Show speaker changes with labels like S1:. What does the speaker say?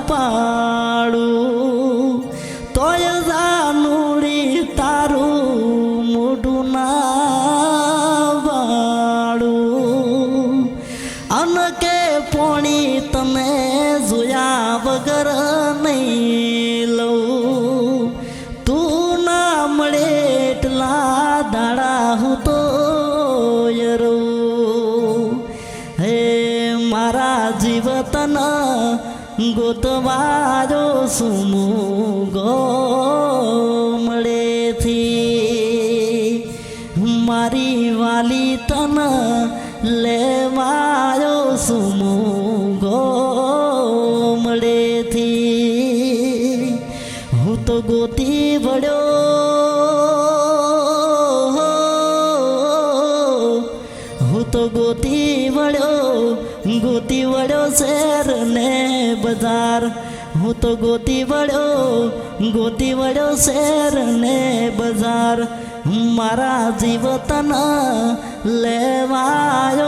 S1: પાડું તોય જાનુડી તારું મોઢું ના વાળું અનકે પોણી તને જોયા વગર નહીં લઉં તું ના મળે એટલા દાડા હું તો હે મારા જીવતના ગોતવાજો સુમુ ગોમડેથી મારી વાલી તન લેવાયો સુમુ ગોમડેથી હું તો ગોતી વળ્યો તો ગોતી વળ્યો શહેર ને બજાર હું તો ગોતી વળ્યો શહેર ને બજાર મારા જીવતના લેવાયો